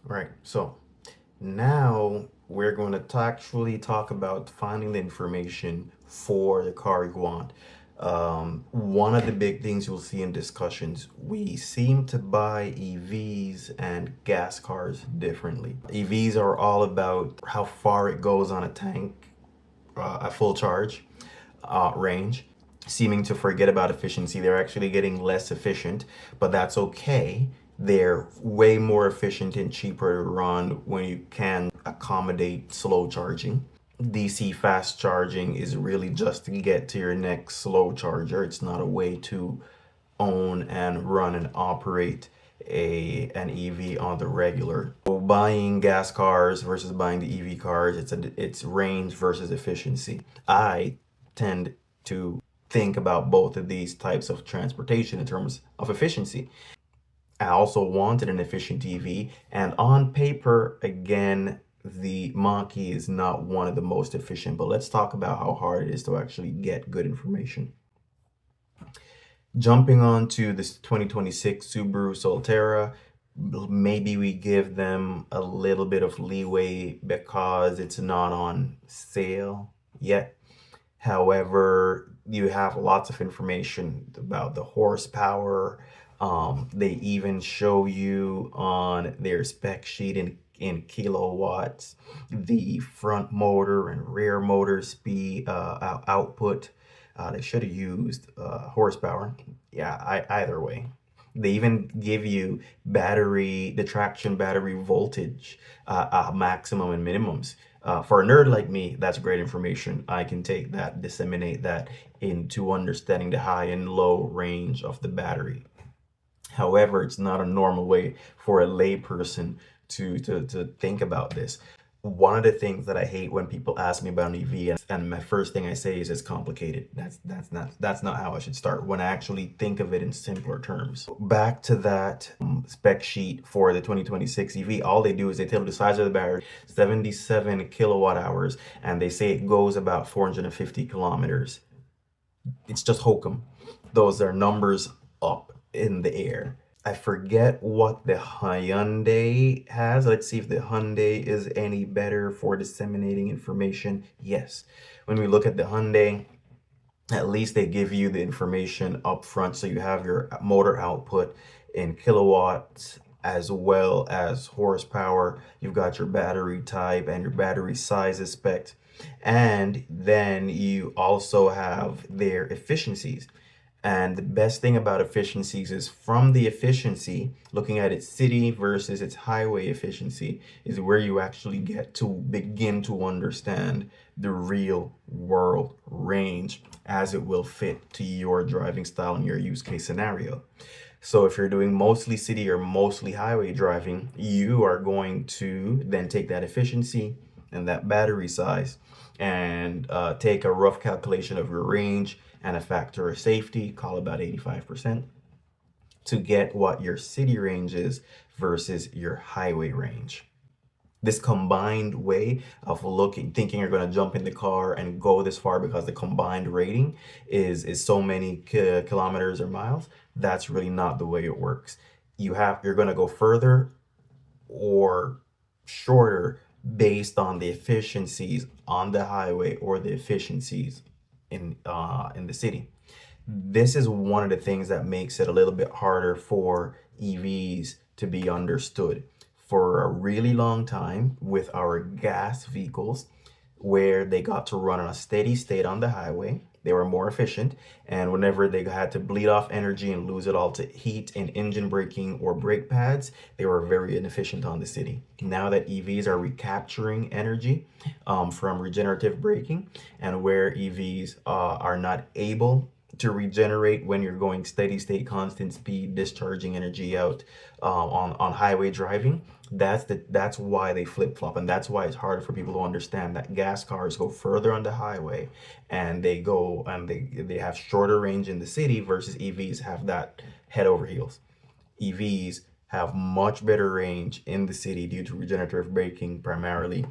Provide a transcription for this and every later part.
Right. So now we're going to actually talk about finding the information for the car you want. One of the big things you'll see in discussions, we seem to buy EVs and gas cars differently. EVs are all about how far it goes on a tank, a full charge range, seeming to forget about efficiency. They're actually getting less efficient, but that's okay. They're way more efficient and cheaper to run when you can accommodate slow charging. DC fast charging is really just to get to your next slow charger. It's not a way to own and run and operate an EV on the regular. So buying gas cars versus buying the EV cars, it's range versus efficiency. I tend to think about both of these types of transportation in terms of efficiency. I also wanted an efficient EV, and on paper, again, the Mach-E is not one of the most efficient, but let's talk about how hard it is to actually get good information. Jumping on to this 2026 Subaru Solterra, maybe we give them a little bit of leeway because it's not on sale yet. However, you have lots of information about the horsepower. They even show you on their spec sheet in kilowatts the front motor and rear motor speed output. They should have used horsepower. Yeah, either way. They even give you the traction battery voltage, maximum and minimums. For a nerd like me, that's great information. I can take that, disseminate that into understanding the high and low range of the battery. However, it's not a normal way for a layperson to think about this. One of the things that I hate when people ask me about an EV, and my first thing I say is it's complicated. That's not how I should start when I actually think of it in simpler terms. Back to that spec sheet for the 2026 EV, all they do is they tell the size of the battery, 77 kilowatt hours, and they say it goes about 450 kilometers. It's just hokum. Those are numbers up in the air. I forget what the Hyundai has. Let's see if the Hyundai is any better for disseminating information. Yes. When we look at the Hyundai, at least they give you the information up front. So you have your motor output in kilowatts as well as horsepower. You've got your battery type and your battery size spec. And then you also have their efficiencies. And the best thing about efficiencies is from the efficiency, looking at its city versus its highway efficiency is where you actually get to begin to understand the real world range as it will fit to your driving style and your use case scenario. So if you're doing mostly city or mostly highway driving, you are going to then take that efficiency and that battery size and take a rough calculation of your range and a factor of safety, call about 85%, to get what your city range is versus your highway range. This combined way of thinking you're going to jump in the car and go this far because the combined rating is so many kilometers or miles. That's really not the way it works. You're going to go further or shorter based on the efficiencies on the highway or the efficiencies in the city. This is one of the things that makes it a little bit harder for EVs to be understood. For a really long time with our gas vehicles, where they got to run on a steady state on the highway, they were more efficient. And whenever they had to bleed off energy and lose it all to heat and engine braking or brake pads, they were very inefficient on the city. Now that EVs are recapturing energy from regenerative braking, and where EVs are not able to regenerate when you're going steady state, constant speed, discharging energy out on highway driving. That's why they flip flop, and that's why it's harder for people to understand that gas cars go further on the highway, and they have shorter range in the city versus EVs have that head over heels. EVs have much better range in the city due to regenerative braking primarily,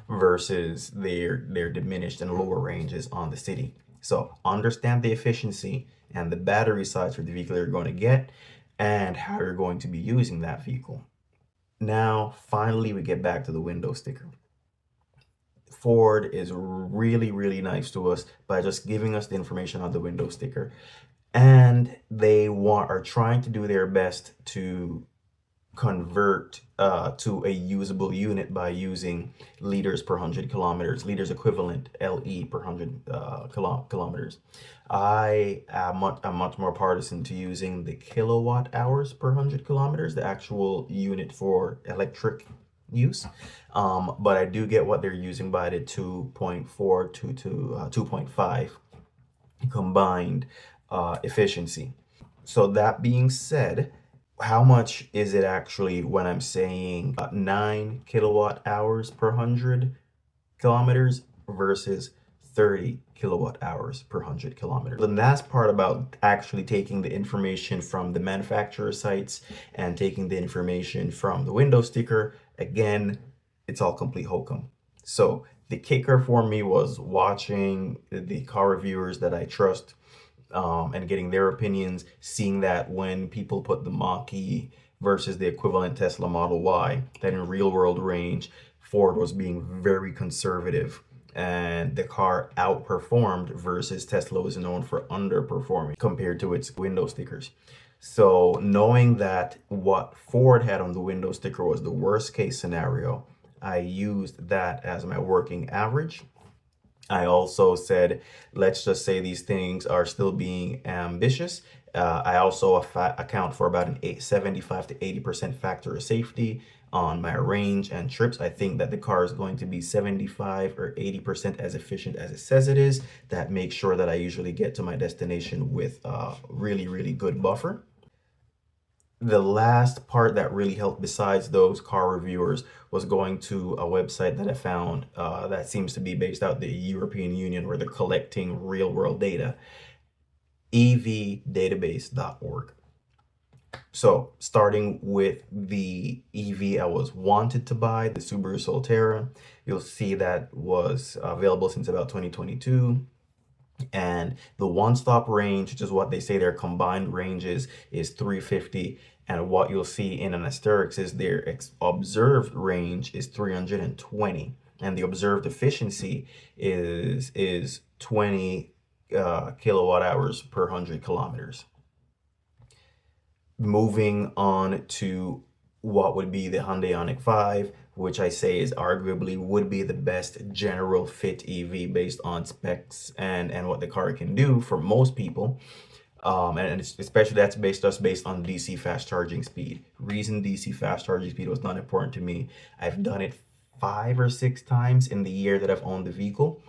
versus their diminished and lower ranges on the city. So understand the efficiency and the battery size for the vehicle you're going to get and how you're going to be using that vehicle. Now, finally, we get back to the window sticker. Ford is really, really nice to us by just giving us the information on the window sticker. And they are trying to do their best to convert to a usable unit by using liters per 100 kilometers, liters equivalent, LE per 100 kilometers. I am much more partisan to using the kilowatt hours per 100 kilometers, the actual unit for electric use. But I do get what they're using by the 2.4 to 2.5 combined efficiency. So that being said, how much is it actually when I'm saying 9 kilowatt hours per 100 kilometers versus 30 kilowatt hours per 100 kilometers? The last part about actually taking the information from the manufacturer sites and taking the information from the window sticker, again, it's all complete hokum. So the kicker for me was watching the car reviewers that I trust, and getting their opinions, seeing that when people put the Mach-E versus the equivalent Tesla Model Y, that in real world range, Ford was being very conservative and the car outperformed versus Tesla was known for underperforming compared to its window stickers. So knowing that what Ford had on the window sticker was the worst case scenario, I used that as my working average. I also said, let's just say these things are still being ambitious. I also account for about an 75 to 80% factor of safety on my range and trips. I think that the car is going to be 75 or 80% as efficient as it says it is. That makes sure that I usually get to my destination with a really, really good buffer. The last part that really helped besides those car reviewers was going to a website that I found that seems to be based out the European Union where they're collecting real world data, evdatabase.org. So starting with the EV I was wanted to buy, the Subaru Solterra, you'll see that was available since about 2022. And the one-stop range, which is what they say their combined ranges, is 350. And what you'll see in an asterisk is their observed range is 320. And the observed efficiency is 20 kilowatt hours per 100 kilometers. Moving on to what would be the Hyundai Ioniq 5, which I say is arguably would be the best general fit EV based on specs and what the car can do for most people. And especially that's based on DC fast charging speed. Reason DC fast charging speed was not important to me. I've done it 5 or 6 times in the year that I've owned the vehicle.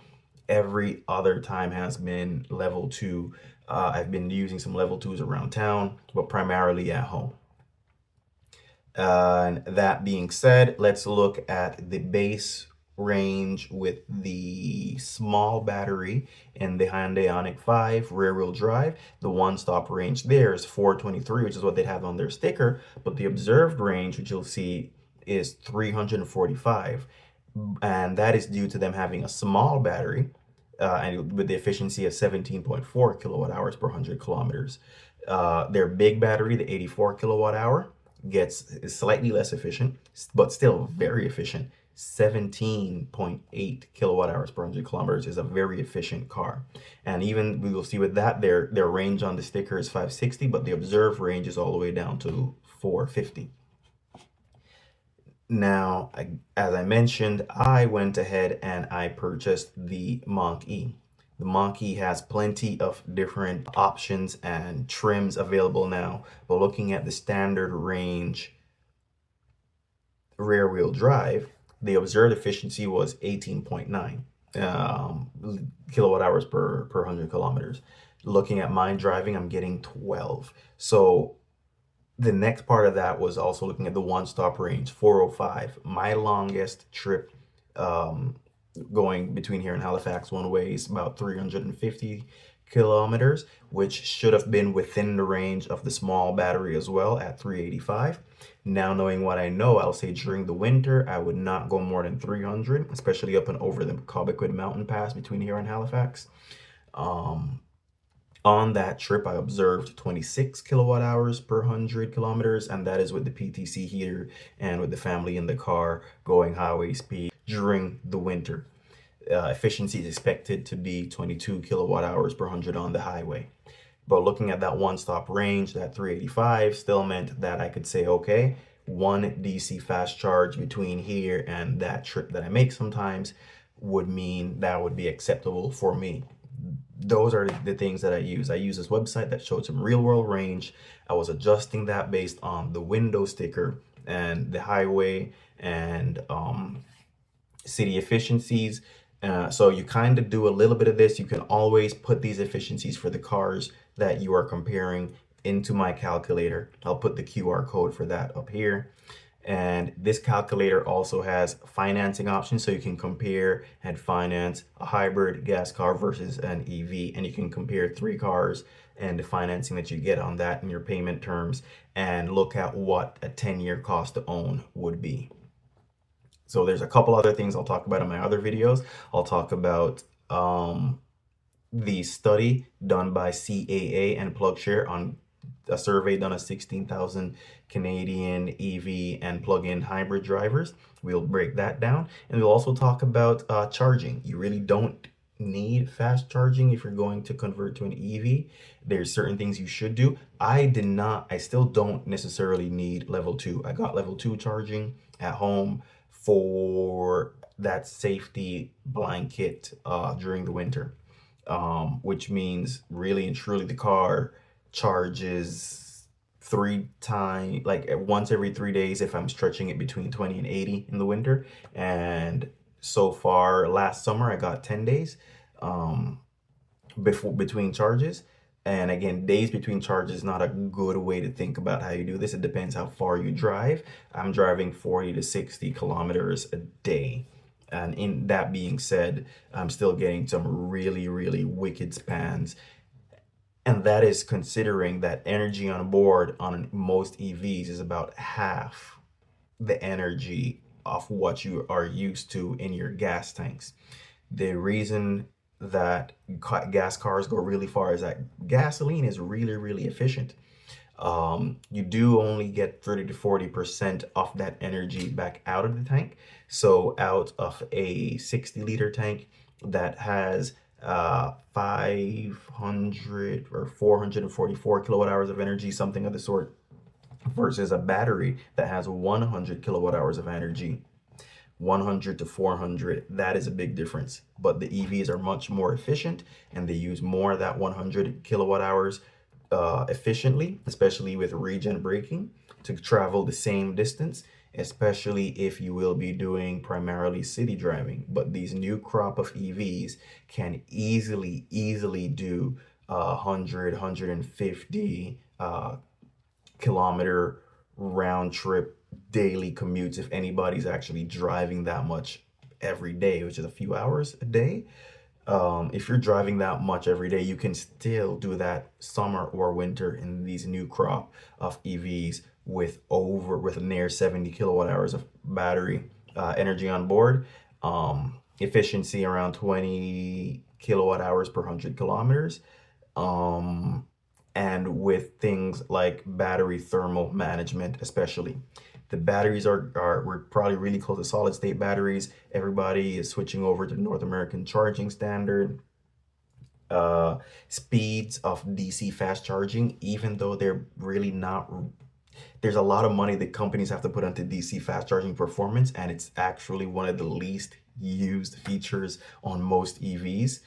Every other time has been level 2. I've been using some level 2s around town, but primarily at home. And that being said, let's look at the base range with the small battery in the Hyundai Ioniq 5 rear-wheel drive. The one-stop range there is 423, which is what they have on their sticker, but the observed range, which you'll see, is 345. And that is due to them having a small battery and with the efficiency of 17.4 kilowatt hours per 100 kilometers. Their big battery, the 84 kilowatt hour, is slightly less efficient, but still very efficient. 17.8 kilowatt hours per 100 kilometers is a very efficient car. And even we will see with that, their range on the sticker is 560, but the observed range is all the way down to 450. Now, as I mentioned, I went ahead and I purchased the Mach-E. The Mach-E has plenty of different options and trims available now, but looking at the standard range rear-wheel drive, the observed efficiency was 18.9 kilowatt hours per 100 kilometers. Looking at mine driving, I'm getting 12. So the next part of that was also looking at the one-stop range, 405. My longest trip going between here and Halifax one way is about 350 kilometers, which should have been within the range of the small battery as well at 385. Now knowing what I know, I'll say during the winter, I would not go more than 300, especially up and over the Cobequid Mountain Pass between here and Halifax. On that trip, I observed 26 kilowatt hours per 100 kilometers, and that is with the PTC heater and with the family in the car going highway speed during the winter. Efficiency is expected to be 22 kilowatt hours per 100 on the highway. But looking at that one-stop range, that 385 still meant that I could say, okay, one DC fast charge between here and that trip that I make sometimes would mean that would be acceptable for me. Those are the things that I use. I use this website that showed some real world range. I was adjusting that based on the window sticker and the highway and city efficiencies. So you kind of do a little bit of this. You can always put these efficiencies for the cars that you are comparing into my calculator. I'll put the QR code for that up here. And this calculator also has financing options, so you can compare and finance a hybrid gas car versus an EV, and you can compare 3 cars and the financing that you get on that in your payment terms, and look at what a 10-year cost to own would be. So there's a couple other things I'll talk about in my other videos. I'll talk about the study done by CAA and PlugShare on a survey done of 16,000 Canadian EV and plug-in hybrid drivers. We'll break that down, and we'll also talk about charging. You really don't need fast charging if you're going to convert to an EV. There's certain things you should do. I still don't necessarily need level 2. I got level 2 charging at home for that safety blanket during the winter, which means really and truly the car charges 3 times, like once every 3 days if I'm stretching it between 20 and 80 in the winter. And so far last summer I got 10 days between charges. And again, days between charges is not a good way to think about how you do this. It depends how far you drive. I'm driving 40 to 60 kilometers a day. And in that being said, I'm still getting some really, really wicked spans. And that is considering that energy on board on most EVs is about half the energy of what you are used to in your gas tanks. The reason that gas cars go really far is that gasoline is really, really efficient. You do only get 30 to 40% of that energy back out of the tank. So out of a 60-liter tank that has 500 or 444 kilowatt hours of energy, something of the sort, versus a battery that has 100 kilowatt hours of energy, 100 to 400, that is a big difference. But the EVs are much more efficient, and they use more of that 100 kilowatt hours efficiently, especially with regen braking, to travel the same distance, especially if you will be doing primarily city driving. But these new crop of EVs can easily do 100, 150 kilometer round trip daily commutes if anybody's actually driving that much every day, which is a few hours a day. If you're driving that much every day, you can still do that summer or winter in these new crop of EVs with near 70 kilowatt hours of battery energy on board, efficiency around 20 kilowatt hours per 100 kilometers, and with things like battery thermal management, especially. The batteries we're probably really close to solid state batteries. Everybody is switching over to the North American charging standard. Speeds of DC fast charging, even though they're really not, there's a lot of money that companies have to put into DC fast charging performance, and it's actually one of the least used features on most EVs.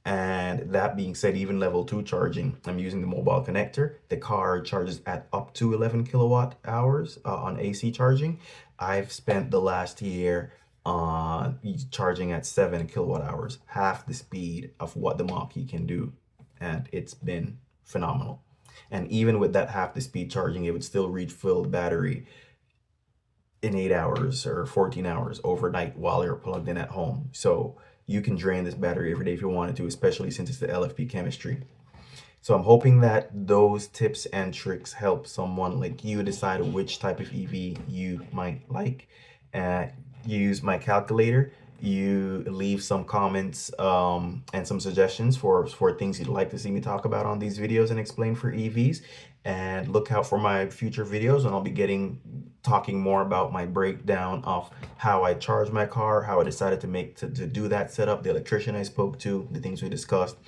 And that being said, even level 2 charging, I'm using the mobile connector. The car charges at up to 11 kilowatt hours on AC charging. I've spent the last year on charging at 7 kilowatt hours, half the speed of what the Mach-E can do. And it's been phenomenal. And even with that half the speed charging, it would still reach full battery in 8 hours or 14 hours overnight while you're plugged in at home. So you can drain this battery every day if you wanted to, especially since it's the LFP chemistry. So I'm hoping that those tips and tricks help someone like you decide which type of EV you might like. Use my calculator. you leave some comments and some suggestions for things you'd like to see me talk about on these videos and explain for EVs. And look out for my future videos, and I'll be talking more about my breakdown of how I charge my car, how I decided to do that setup, the electrician I spoke to, the things we discussed,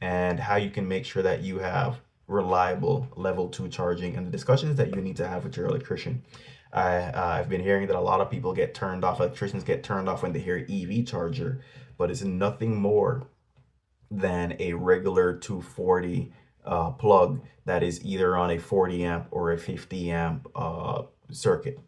and how you can make sure that you have reliable level 2 charging, and the discussions that you need to have with your electrician. I've been hearing that a lot of people get turned off, electricians get turned off when they hear EV charger, but it's nothing more than a regular 240 plug that is either on a 40 amp or a 50 amp circuit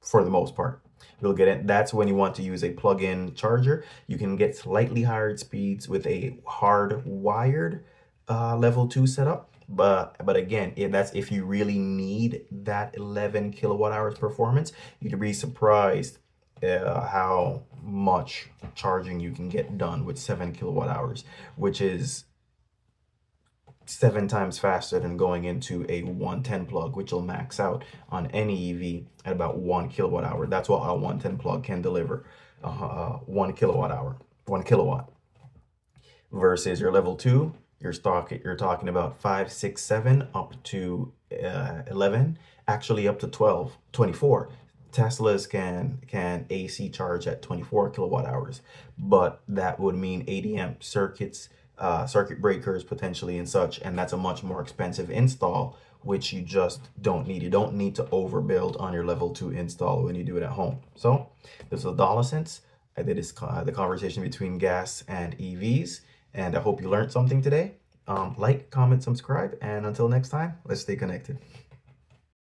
for the most part. We'll get it. That's when you want to use a plug-in charger. You can get slightly higher speeds with a hardwired level 2 setup. But again, that's if you really need that 11 kilowatt hours performance. You'd be surprised how much charging you can get done with 7 kilowatt hours, which is 7 times faster than going into a 110 plug, which will max out on any EV at about 1 kilowatt hour. That's what a 110 plug can deliver, 1 kilowatt hour, 1 kilowatt. Versus your level 2, you're talking about 5, 6, 7 up to 11, actually up to 12, 24. Teslas can AC charge at 24 kilowatt hours, but that would mean 80 amp circuits, circuit breakers potentially and such, and that's a much more expensive install, which you just don't need. You don't need to overbuild on your level 2 install when you do it at home. So this is A-Dolla-Cents. I did the conversation between gas and EVs, and I hope you learned something today. Like, comment, subscribe, and until next time, let's stay connected.